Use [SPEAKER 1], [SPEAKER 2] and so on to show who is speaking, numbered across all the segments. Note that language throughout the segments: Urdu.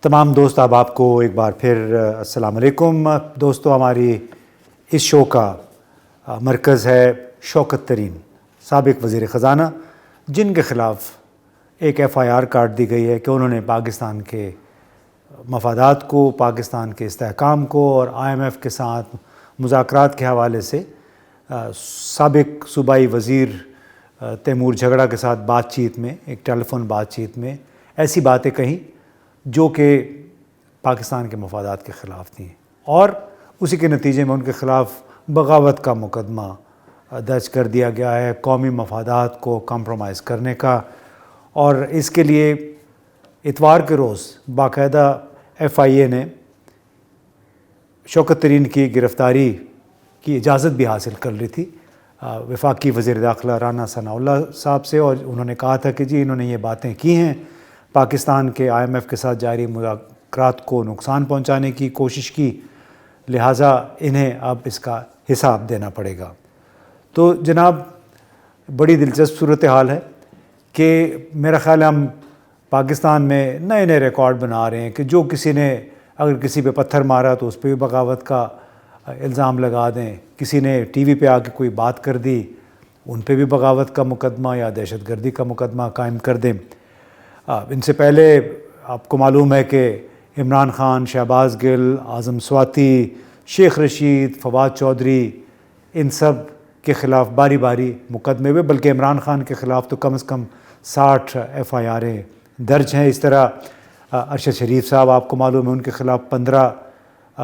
[SPEAKER 1] تمام دوست احباب کو ایک بار پھر السلام علیکم دوستو. ہماری اس شو کا مرکز ہے شوکت ترین سابق وزیر خزانہ، جن کے خلاف ایک ایف آئی آر کاٹ دی گئی ہے کہ انہوں نے پاکستان کے مفادات کو، پاکستان کے استحکام کو اور آئی ایم ایف کے ساتھ مذاکرات کے حوالے سے سابق صوبائی وزیر تیمور جھگڑا کے ساتھ بات چیت میں، ایک ٹیلی فون بات چیت میں ایسی باتیں کہیں جو کہ پاکستان کے مفادات کے خلاف تھیں، اور اسی کے نتیجے میں ان کے خلاف بغاوت کا مقدمہ درج کر دیا گیا ہے، قومی مفادات کو کمپرومائز کرنے کا. اور اس کے لیے اتوار کے روز باقاعدہ ایف آئی اے نے شوکت ترین کی گرفتاری کی اجازت بھی حاصل کر لی تھی وفاقی وزیر داخلہ رانا ثناءاللہ صاحب سے، اور انہوں نے کہا تھا کہ جی انہوں نے یہ باتیں کی ہیں، پاکستان کے آئی ایم ایف کے ساتھ جاری مذاکرات کو نقصان پہنچانے کی کوشش کی، لہٰذا انہیں اب اس کا حساب دینا پڑے گا. تو جناب بڑی دلچسپ صورتحال ہے کہ میرا خیال ہے ہم پاکستان میں نئے نئے ریکارڈ بنا رہے ہیں کہ جو کسی نے اگر کسی پہ پتھر مارا تو اس پہ بھی بغاوت کا الزام لگا دیں، کسی نے ٹی وی پہ آ کے کوئی بات کر دی ان پہ بھی بغاوت کا مقدمہ یا دہشت گردی کا مقدمہ قائم کر دیں. ان سے پہلے آپ کو معلوم ہے کہ عمران خان، شہباز گل، اعظم سواتی، شیخ رشید، فواد چودھری، ان سب کے خلاف باری باری مقدمے ہوئے، بلکہ عمران خان کے خلاف تو کم از کم 60 ایف آئی آریں درج ہیں. اس طرح ارشد شریف صاحب آپ کو معلوم ہے ان کے خلاف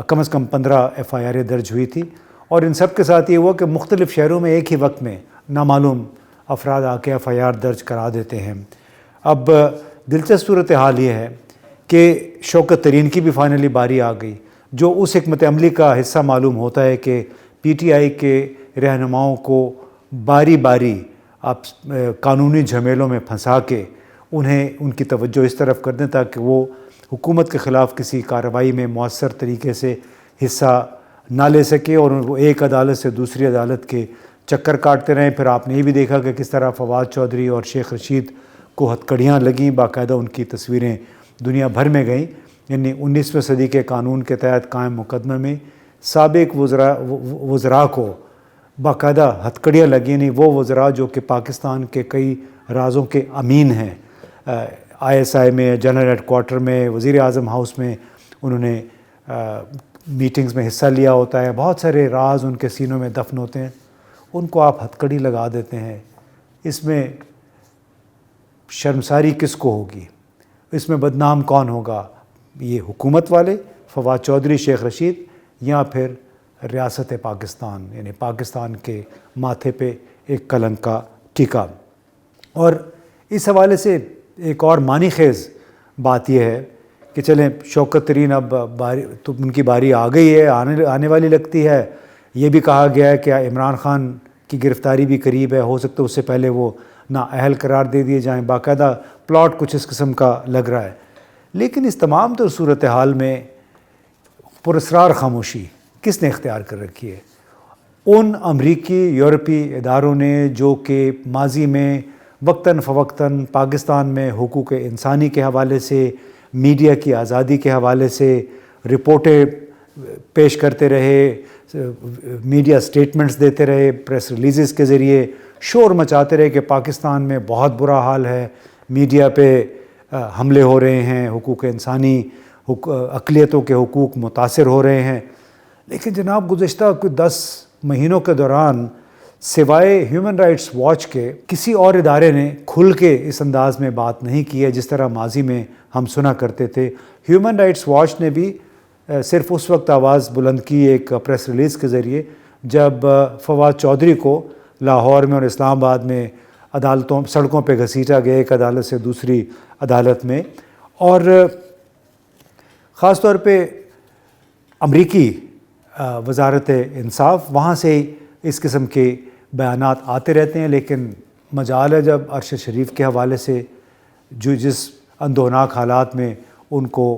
[SPEAKER 1] کم از کم 15 ایف آئی آریں درج ہوئی تھی. اور ان سب کے ساتھ یہ ہوا کہ مختلف شہروں میں ایک ہی وقت میں نامعلوم افراد آ کے ایف آئی آر درج کرا دیتے ہیں. اب دلچسپ صورتحال یہ ہے کہ شوکت ترین کی بھی فائنلی باری آ گئی، جو اس حکمت عملی کا حصہ معلوم ہوتا ہے کہ پی ٹی آئی کے رہنماؤں کو باری باری قانونی جھمیلوں میں پھنسا کے انہیں ان کی توجہ اس طرف کر دیں تاکہ وہ حکومت کے خلاف کسی کارروائی میں مؤثر طریقے سے حصہ نہ لے سکے، اور وہ ایک عدالت سے دوسری عدالت کے چکر کاٹتے رہیں. پھر آپ نے یہ بھی دیکھا کہ کس طرح فواد چودھری اور شیخ رشید کو ہتھکڑیاں لگیں، باقاعدہ ان کی تصویریں دنیا بھر میں گئیں. یعنی 19ویں صدی کے قانون کے تحت قائم مقدمے میں سابق وزراء کو باقاعدہ ہتھکڑیاں لگیں، یعنی وہ وزراء جو کہ پاکستان کے کئی رازوں کے امین ہیں، آئی ایس آئی میں، جنرل ہیڈ کوارٹر میں، وزیر اعظم ہاؤس میں انہوں نے میٹنگز میں حصہ لیا ہوتا ہے، بہت سارے راز ان کے سینوں میں دفن ہوتے ہیں، ان کو آپ ہتھکڑی لگا دیتے ہیں. اس میں شرمساری کس کو ہوگی؟ اس میں بدنام کون ہوگا؟ یہ حکومت والے فواد چودھری، شیخ رشید، یا پھر ریاست پاکستان، یعنی پاکستان کے ماتھے پہ ایک کلنک کا ٹیکا. اور اس حوالے سے ایک اور معنی خیز بات یہ ہے کہ چلیں شوکت ترین اب تو ان کی باری آ گئی ہے، آنے والی لگتی ہے. یہ بھی کہا گیا ہے کہ عمران خان کی گرفتاری بھی قریب ہے، ہو سکتا ہے اس سے پہلے وہ نااہل قرار دے دیے جائیں. باقاعدہ پلاٹ کچھ اس قسم کا لگ رہا ہے. لیکن اس تمام تر صورتحال میں پراسرار خاموشی کس نے اختیار کر رکھی ہے؟ ان امریکی یورپی اداروں نے جو کہ ماضی میں وقتاً فوقتاً پاکستان میں حقوق انسانی کے حوالے سے، میڈیا کی آزادی کے حوالے سے رپورٹیں پیش کرتے رہے، میڈیا سٹیٹمنٹس دیتے رہے، پریس ریلیزز کے ذریعے شور مچاتے رہے کہ پاکستان میں بہت برا حال ہے، میڈیا پہ حملے ہو رہے ہیں، حقوق انسانی، اقلیتوں کے حقوق متاثر ہو رہے ہیں. لیکن جناب گزشتہ کچھ 10 مہینوں کے دوران سوائے ہیومن رائٹس واچ کے کسی اور ادارے نے کھل کے اس انداز میں بات نہیں کی ہے جس طرح ماضی میں ہم سنا کرتے تھے. ہیومن رائٹس واچ نے بھی صرف اس وقت آواز بلند کی ایک پریس ریلیز کے ذریعے جب فواد چودھری کو لاہور میں اور اسلام آباد میں سڑکوں پہ گھسیٹا گیا، ایک عدالت سے دوسری عدالت میں. اور خاص طور پہ امریکی وزارت انصاف، وہاں سے اس قسم کے بیانات آتے رہتے ہیں. لیکن مجال ہے جب ارشد شریف کے حوالے سے جس اندوہناک حالات میں ان کو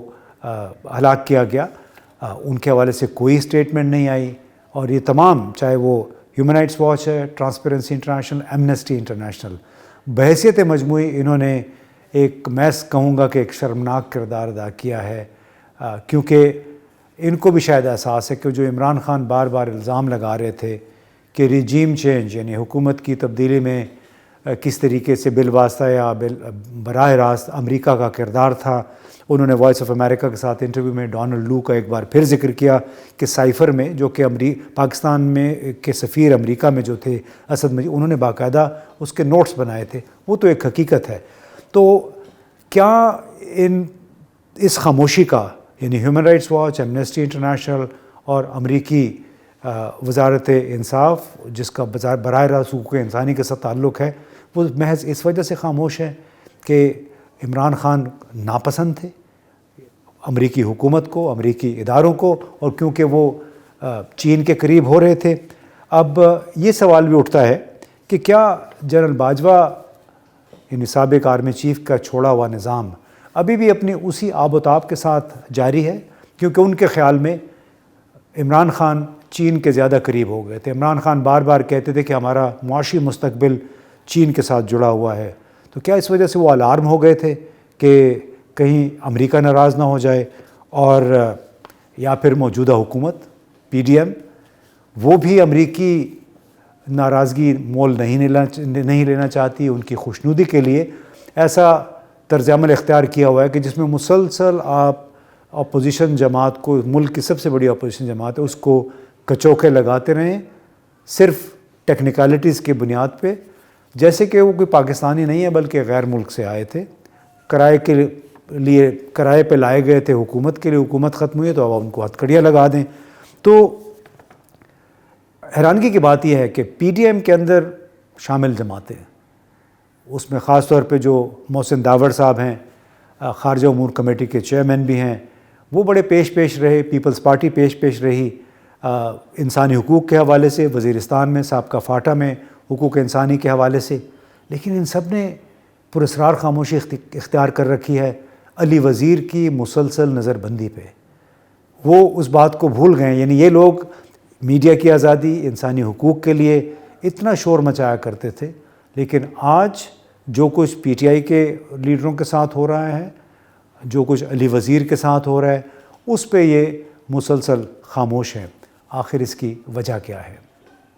[SPEAKER 1] ہلاک کیا گیا، ان کے حوالے سے کوئی سٹیٹمنٹ نہیں آئی. اور یہ تمام، چاہے وہ ہیومن رائٹس واچ ہے، ٹرانسپیرنسی انٹرنیشنل، ایمنسٹی انٹرنیشنل، بحیثیت مجموعی انہوں نے ایک میں کہوں گا کہ ایک شرمناک کردار ادا کیا ہے، کیونکہ ان کو بھی شاید احساس ہے کہ جو عمران خان بار بار الزام لگا رہے تھے کہ ریجیم چینج یعنی حکومت کی تبدیلی میں کس طریقے سے بالواسطہ یا براہ راست امریکہ کا کردار تھا۔ انہوں نے وائس آف امریکہ کے ساتھ انٹرویو میں ڈونلڈ لو کا ایک بار پھر ذکر کیا کہ سائفر میں جو کہ پاکستان میں کے سفیر امریکہ میں جو تھے اسد مجید، انہوں نے باقاعدہ اس کے نوٹس بنائے تھے، وہ تو ایک حقیقت ہے۔ تو کیا اس خاموشی کا یعنی human rights watch, Amnesty international اور امریکی وزارت انصاف جس کا براہ راست حقوق انسانی کے ساتھ تعلق ہے، وہ محض اس وجہ سے خاموش ہے کہ عمران خان ناپسند تھے امریکی حکومت کو، امریکی اداروں کو، اور کیونکہ وہ چین کے قریب ہو رہے تھے؟ اب یہ سوال بھی اٹھتا ہے کہ کیا جنرل باجوہ یعنی سابق آرمی چیف کا چھوڑا ہوا نظام ابھی بھی اپنی اسی آب و تاب کے ساتھ جاری ہے؟ کیونکہ ان کے خیال میں عمران خان چین کے زیادہ قریب ہو گئے تھے۔ عمران خان بار بار کہتے تھے کہ ہمارا معاشی مستقبل چین کے ساتھ جڑا ہوا ہے، تو کیا اس وجہ سے وہ الارم ہو گئے تھے کہ کہیں امریکہ ناراض نہ ہو جائے، اور یا پھر موجودہ حکومت PDM وہ بھی امریکی ناراضگی مول نہیں لینا چاہتی، ان کی خوشنودی کے لیے ایسا طرز عمل اختیار کیا ہوا ہے کہ جس میں مسلسل آپ اپوزیشن جماعت کو، ملک کی سب سے بڑی اپوزیشن جماعت ہے، اس کو کچوکے لگاتے رہیں صرف ٹیکنیکلٹیز کی بنیاد پہ، جیسے کہ وہ کوئی پاکستانی نہیں ہے بلکہ غیر ملک سے آئے تھے، کرائے پہ لائے گئے تھے حکومت کے لیے، حکومت ختم ہوئی تو اب ان کو ہتھکڑیاں لگا دیں۔ تو حیرانگی کی بات یہ ہے کہ PDM کے اندر شامل جماعتیں، اس میں خاص طور پہ جو محسن داور صاحب ہیں، خارجہ امور کمیٹی کے چیئرمین بھی ہیں، وہ بڑے پیش رہے، پیپلز پارٹی پیش رہی انسانی حقوق کے حوالے سے، وزیرستان میں سابقہ فاٹا میں حقوق انسانی کے حوالے سے، لیکن ان سب نے پراسرار خاموشی اختیار کر رکھی ہے علی وزیر کی مسلسل نظر بندی پہ۔ وہ اس بات کو بھول گئے، یعنی یہ لوگ میڈیا کی آزادی، انسانی حقوق کے لیے اتنا شور مچایا کرتے تھے، لیکن آج جو کچھ PTI کے لیڈروں کے ساتھ ہو رہا ہے، جو کچھ علی وزیر کے ساتھ ہو رہا ہے، اس پہ یہ مسلسل خاموش ہے۔ آخر اس کی وجہ کیا ہے؟